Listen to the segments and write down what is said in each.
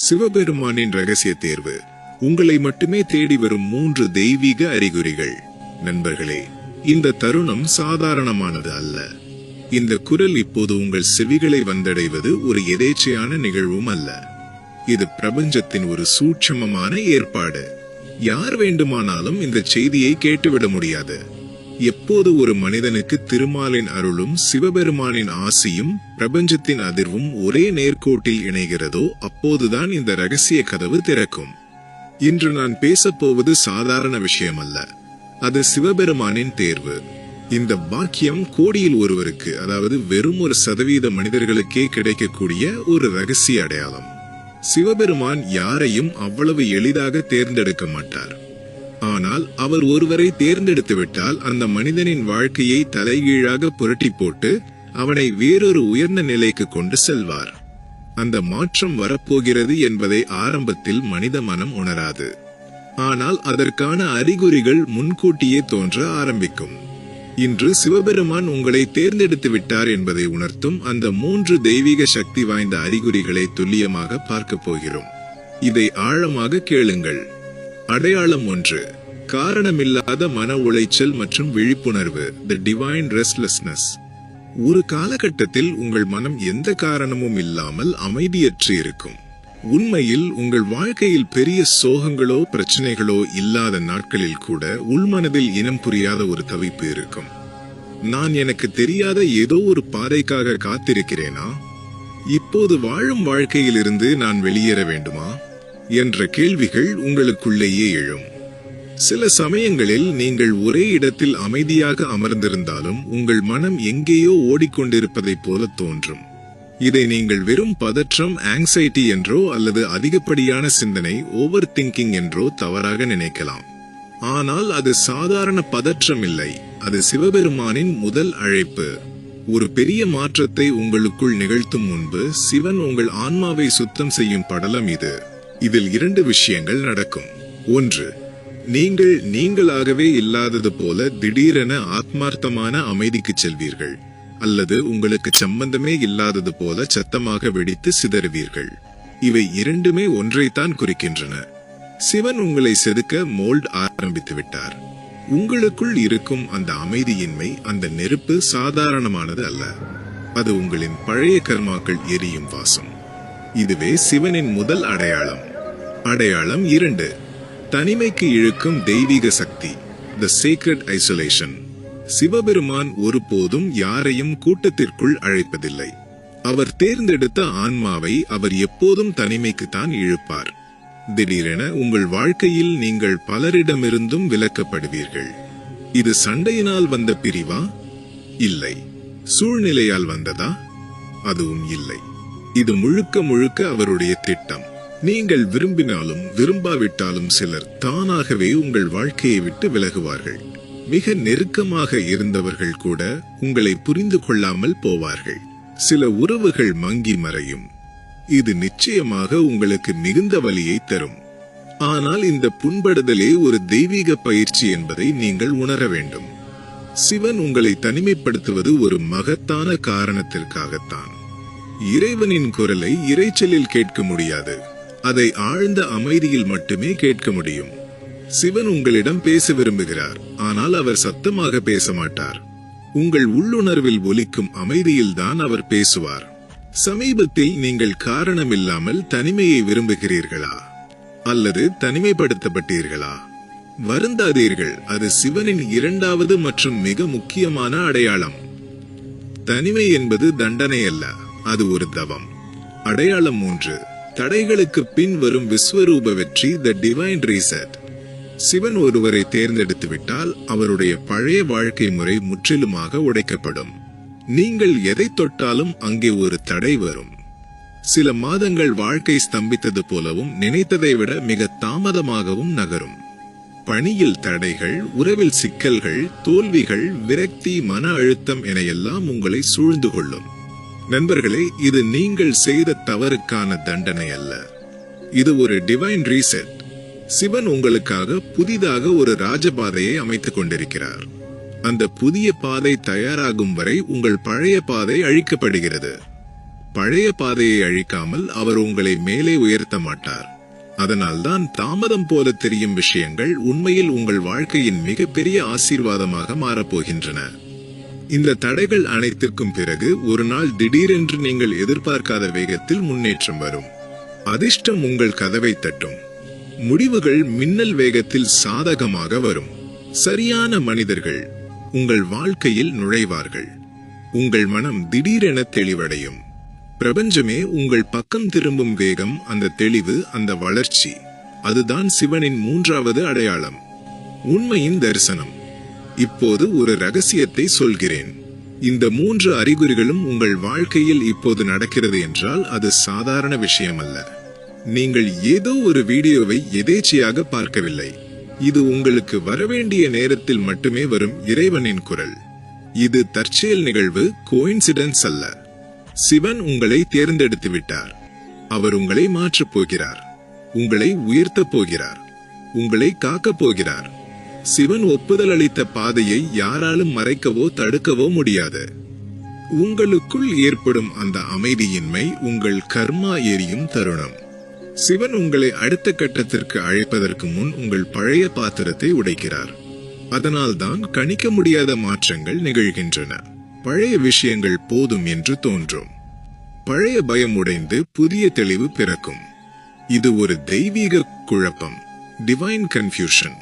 சிவபெருமானின் ரகசிய தேர்வு. உங்களை மட்டுமே தேடி வரும் 3 தெய்வீக அறிகுறிகள். நண்பர்களே, இந்த தருணம் சாதாரணமானது அல்ல. இந்த குரல் இப்போது உங்கள் செவிகளை வந்தடைவது ஒரு எதேச்சையான நிகழ்வும் அல்ல. இது பிரபஞ்சத்தின் ஒரு சூட்சமமான ஏற்பாடு. யார் வேண்டுமானாலும் இந்த செய்தியை கேட்டுவிட முடியாது. எப்போது ஒரு மனிதனுக்கு திருமாலின் அருளும் சிவபெருமானின் ஆசியும் பிரபஞ்சத்தின் அதிர்வும் ஒரே நேர்கோட்டில் இணைகிறதோ அப்போதுதான் இந்த ரகசிய கதவு திறக்கும். இன்று நான் பேசப்போவது சாதாரண விஷயம் அல்ல. அது சிவபெருமானின் தேர்வு. இந்த பாக்கியம் கோடியில் ஒருவருக்கு, அதாவது வெறும் 1% மனிதர்களுக்கே கிடைக்கக்கூடிய ஒரு ரகசிய அடையாளம். சிவபெருமான் யாரையும் அவ்வளவு எளிதாக தேர்ந்தெடுக்க மாட்டார். ஆனால் அவர் ஒருவரை தேர்ந்தெடுத்து விட்டால் அந்த மனிதனின் வாழ்க்கையை தலைகீழாக புரட்டி போட்டு அவனை வேறொரு உயர்ந்த நிலைக்கு கொண்டு செல்வார். அந்த மாற்றம் வரப்போகிறது என்பதை ஆரம்பத்தில் மனித மனம் உணராது. ஆனால் அதற்கான அறிகுறிகள் முன்கூட்டியே தோன்ற ஆரம்பிக்கும். இன்று சிவபெருமான் உங்களை தேர்ந்தெடுத்து விட்டார் என்பதை உணர்த்தும் அந்த 3 தெய்வீக சக்தி வாய்ந்த அறிகுறிகளை துல்லியமாக பார்க்க போகிறோம். இதை ஆழமாக கேளுங்கள். அடையாளம் 1. காரணமில்லாத மன உளைச்சல் மற்றும் விழிப்புணர்வு, தி டிவைன் ரெஸ்ட்லெஸ்னஸ். ஒரு காலகட்டத்தில் உங்கள் மனம் எந்த காரணமும் இல்லாமல் அமைதியற்று இருக்கும். உண்மையில் உங்கள் வாழ்க்கையில் பெரிய சோகங்களோ பிரச்சனைகளோ இல்லாத நாட்களில் கூட உள்மனதில் இனம் புரியாத ஒரு தவிப்பு இருக்கும். நான் எனக்கு தெரியாத ஏதோ ஒரு பாதைக்காக காத்திருக்கிறேனா? இப்போது வாழும் வாழ்க்கையிலிருந்து நான் வெளியேற வேண்டுமா என்ற கேள்விகள் உங்களுக்குள்ளேயே எழும். சில சமயங்களில் நீங்கள் ஒரே இடத்தில் அமைதியாக அமர்ந்திருந்தாலும் உங்கள் மனம் எங்கேயோ ஓடிக்கொண்டிருப்பதைப் போல தோன்றும். இதை நீங்கள் வெறும் பதற்றம், ஆங்ஸைட்டி என்றோ அல்லது அதிகப்படியான சிந்தனை, ஓவர் திங்கிங் என்றோ தவறாக நினைக்கலாம். ஆனால் அது சாதாரண பதற்றம் இல்லை. அது சிவபெருமானின் முதல் அழைப்பு. ஒரு பெரிய மாற்றத்தை உங்களுக்குள் நிகழ்த்தும் முன்பு சிவன் உங்கள் ஆன்மாவை சுத்தம் செய்யும் படலம் இது. இதில் 2 விஷயங்கள் நடக்கும். 1. நீங்கள் நீங்களாகவே இல்லாதது போல திடீரென ஆத்மார்த்தமான அமைதிக்கு செல்வீர்கள். அல்லது உங்களுக்கு சம்பந்தமே இல்லாதது போல சத்தமாக வெடித்து சிதறுவீர்கள். இவை இரண்டுமே ஒன்றைத்தான் குறிக்கின்றன. சிவன் உங்களை செதுக்க மோல்ட் ஆரம்பித்து விட்டார். உங்களுக்குள் இருக்கும் அந்த அமைதியின்மை, அந்த நெருப்பு சாதாரணமானது அல்ல. அது உங்களின் பழைய கர்மாக்கள் எரியும் வாசம். இதுவே சிவனின் முதல் அடையாளம். அடையாளம் 2. தனிமைக்கு இழுக்கும் தெய்வீக சக்தி, தி சேக்ரெட் ஐசோலேஷன். சிவபெருமான் ஒருபோதும் யாரையும் கூட்டத்திற்குள் அழைப்பதில்லை. அவர் தேர்ந்தெடுத்த ஆன்மாவை அவர் எப்போதும் தனிமைக்குத்தான் இழுப்பார். திடீரென உங்கள் வாழ்க்கையில் நீங்கள் பலரிடமிருந்தும் விலக்கப்படுவீர்கள். இது சண்டையினால் வந்த பிரிவா? இல்லை. சூழ்நிலையால் வந்ததா? அதுவும் இல்லை. இது முழுக்க முழுக்க அவருடைய திட்டம். நீங்கள் விரும்பினாலும் விரும்பாவிட்டாலும் சிலர் தானாகவே உங்கள் வாழ்க்கையை விட்டு விலகுவார்கள். மிக நெருக்கமாக இருந்தவர்கள் கூட உங்களை புரிந்து கொள்ளாமல் போவார்கள். சில உறவுகள் மங்கி மறையும். இது நிச்சயமாக உங்களுக்கு மிகுந்த வலியை தரும். ஆனால் இந்த புண்படுதலே ஒரு தெய்வீக பயிற்சி என்பதை நீங்கள் உணர வேண்டும். சிவன் உங்களை தனிமைப்படுத்துவது ஒரு மகத்தான காரணத்திற்காகத்தான். இறைவனின் குரலை இரைச்சலில் கேட்க முடியாது. அதை ஆழ்ந்த அமைதியில் மட்டுமே கேட்க முடியும். சிவன் உங்களிடம் பேச விரும்புகிறார். ஆனால் அவர் சத்தமாக பேச மாட்டார். உங்கள் உள்ளுணர்வில் ஒலிக்கும் அமைதியில்தான் அவர் பேசுவார். சமீபத்தில் நீங்கள் காரணமில்லாமல் தனிமையை விரும்புகிறீர்களா? அல்லது தனிமைப்படுத்தப்பட்டீர்களா? வருந்தாதீர்கள். அது சிவனின் 2வது மற்றும் மிக முக்கியமான அடையாளம். தனிமை என்பது தண்டனை அல்ல, அது ஒரு தவம். அடையாளம் 3. தடைகளுக்கு பின் வரும் விஸ்வரூப வெற்றி, தி டிவைன் ரீசெட். சிவன் ஒருவரை தேர்ந்தெடுத்து விட்டால் அவருடைய பழைய வாழ்க்கை முறை முற்றிலுமாக உடைக்கப்படும். நீங்கள் எதை தொட்டாலும் அங்கே ஒரு தடை வரும். சில மாதங்கள் வாழ்க்கை ஸ்தம்பித்தது போலவும் நினைத்ததை விட மிக தாமதமாகவும் நகரும். பணியில் தடைகள், உறவில் சிக்கல்கள், தோல்விகள், விரக்தி, மன அழுத்தம் என எல்லாம் உங்களை சூழ்ந்து கொள்ளும். நண்பர்களே, இது நீங்கள் செய்த தவறுக்கான தண்டனை அல்ல. இது ஒரு டிவைன் ரீசெட். சிவன் உங்களுக்காக புதிதாக ஒரு ராஜபாதையை அமைத்துக் கொண்டிருக்கிறார். அந்த புதிய பாதை தயாராகும் வரை உங்கள் பழைய பாதை அழிக்கப்படுகிறது. பழைய பாதையை அழிக்காமல் அவர் உங்களை மேலே உயர்த்த மாட்டார். அதனால்தான் தாமதம் போல தெரியும் விஷயங்கள் உண்மையில் உங்கள் வாழ்க்கையின் மிகப்பெரிய ஆசீர்வாதமாக மாறப்போகின்றன. இந்த தடைகள் அனைத்திற்கும் பிறகு ஒரு நாள் திடீரென்று நீங்கள் எதிர்பார்க்காத வேகத்தில் முன்னேற்றம் வரும். அதிர்ஷ்டம் உங்கள் கதவை தட்டும். முடிவுகள் மின்னல் வேகத்தில் சாதகமாக வரும். சரியான மனிதர்கள் உங்கள் வாழ்க்கையில் நுழைவார்கள். உங்கள் மனம் திடீரென தெளிவடையும். பிரபஞ்சமே உங்கள் பக்கம் திரும்பும் வேகம், அந்த தெளிவு, அந்த வளர்ச்சி, அதுதான் சிவனின் 3வது அடையாளம், உண்மையின் தரிசனம். இப்போது ஒரு ரகசியத்தை சொல்கிறேன். இந்த 3 அறிகுறிகளும் உங்கள் வாழ்க்கையில் இப்போது நடக்கிறது என்றால் அது சாதாரண விஷயம் அல்ல. நீங்கள் ஏதோ ஒரு வீடியோவை எதேச்சையாக பார்க்கவில்லை. இது உங்களுக்கு வரவேண்டிய நேரத்தில் மட்டுமே வரும் இறைவனின் குரல். இது தற்செயல் நிகழ்வு, கோயின்சிடன்ஸ் அல்ல. சிவன் உங்களை தேர்ந்தெடுத்து விட்டார். அவர் உங்களை மாற்றப் போகிறார். உங்களை உயர்த்தப் போகிறார். உங்களை காக்கப் போகிறார். சிவன் ஒப்புதல் அளித்த பாதையை யாராலும் மறைக்கவோ தடுக்கவோ முடியாது. உங்களுக்குள் ஏற்படும் அந்த அமைதியின்மை உங்கள் கர்மா எரியும் தருணம். சிவன் உங்களை அடுத்த கட்டத்திற்கு அழைப்பதற்கு முன் உங்கள் பழைய பாத்திரத்தை உடைக்கிறார். அதனால்தான் கணிக்க முடியாத மாற்றங்கள் நிகழ்கின்றன. பழைய விஷயங்கள் போதும் என்று தோன்றும். பழைய பயம் உடைந்து புதிய தெளிவு பிறக்கும். இது ஒரு தெய்வீக குழப்பம், டிவைன் கன்ஃபியூஷன்.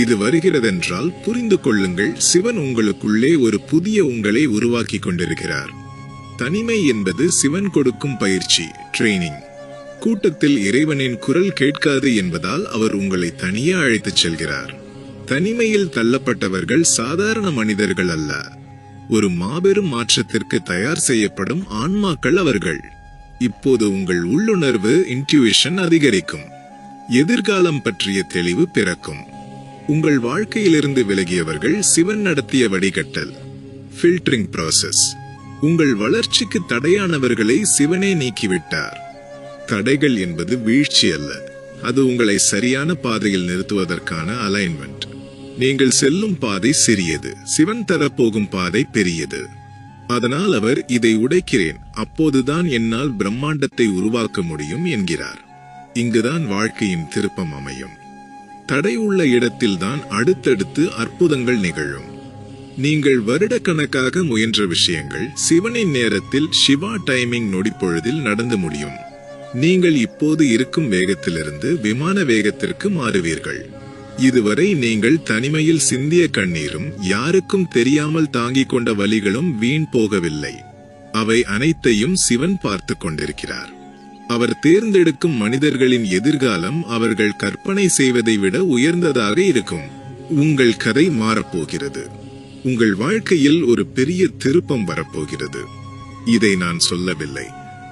இது வருகிறதென்றால் புரிந்து கொள்ளுங்கள், சிவன் உங்களுக்குள்ளே ஒரு புதிய உங்களை உருவாக்கி கொண்டிருக்கிறார். தனிமை என்பது சிவன் கொடுக்கும் பயிற்சி, ட்ரெய்னிங். கூட்டத்தில் இறைவனின் குரல் கேட்காது என்பதால் அவர் உங்களை தனியே அழைத்துச் செல்கிறார். தனிமையில் தள்ளப்பட்டவர்கள் சாதாரண மனிதர்கள் அல்ல, ஒரு மாபெரும் மாற்றத்திற்கு தயார் செய்யப்படும் ஆன்மாக்கள் அவர்கள். இப்போது உங்கள் உள்ளுணர்வு, இன்ட்யூஷன் அதிகரிக்கும். எதிர்காலம் பற்றிய தெளிவு பிறக்கும். உங்கள் வாழ்க்கையிலிருந்து விலகியவர்கள் சிவன் நடத்திய வடிகட்டல், ஃபில்டரிங் ப்ராசஸ். உங்கள் வளர்ச்சிக்கு தடையானவர்களை சிவனே நீக்கிவிட்டார். தடைகள் என்பது வீழ்ச்சி அல்ல, அது உங்களை சரியான பாதையில் நிறுத்துவதற்கான அலைன்மெண்ட். நீங்கள் செல்லும் பாதை சிறியது, சிவன் தரப்போகும் பாதை பெரியது. அதனால் அவர், இதை உடைக்கிறேன், அப்போதுதான் என்னால் பிரம்மாண்டத்தை உருவாக்க முடியும் என்கிறார். இங்குதான் வாழ்க்கையின் திருப்பம் அமையும். தடை உள்ள இடத்தில்தான் அடுத்தடுத்து அற்புதங்கள் நிகழும். நீங்கள் வருடக்கணக்காக முயன்ற விஷயங்கள் சிவனின் நேரத்தில், சிவா டைமிங், நொடிப்பொழுதில் நடந்து முடியும். நீங்கள் இப்போது இருக்கும் வேகத்திலிருந்து விமான வேகத்திற்கு மாறுவீர்கள். இதுவரை நீங்கள் தனிமையில் சிந்திய கண்ணீரும் யாருக்கும் தெரியாமல் தாங்கிக் கொண்ட வலிகளும் வீண் போகவில்லை. அவை அனைத்தையும் சிவன் பார்த்து கொண்டிருக்கிறார். அவர் தேர்ந்தெடுக்கும் மனிதர்களின் எதிர்காலம் அவர்கள் கற்பனை செய்வதை விட உயர்ந்ததாக இருக்கும். உங்கள் கதை மாறப்போகிறது. உங்கள் வாழ்க்கையில் ஒரு பெரிய திருப்பம் வரப்போகிறது. இதை நான் சொல்லவில்லை,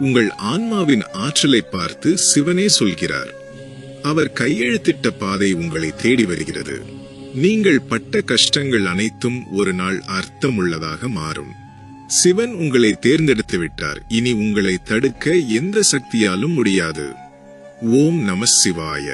உங்கள் ஆன்மாவின் ஆற்றலை பார்த்து சிவனே சொல்கிறார். அவர் கையெழுத்திட்ட பாதை உங்களை தேடி வருகிறது. நீங்கள் பட்ட கஷ்டங்கள் அனைத்தும் ஒரு நாள் அர்த்தமுள்ளதாக மாறும். சிவன் உங்களை தேர்ந்தெடுத்து விட்டார். இனி உங்களை தடுக்க எந்த சக்தியாலும் முடியாது. ஓம் நம சிவாய.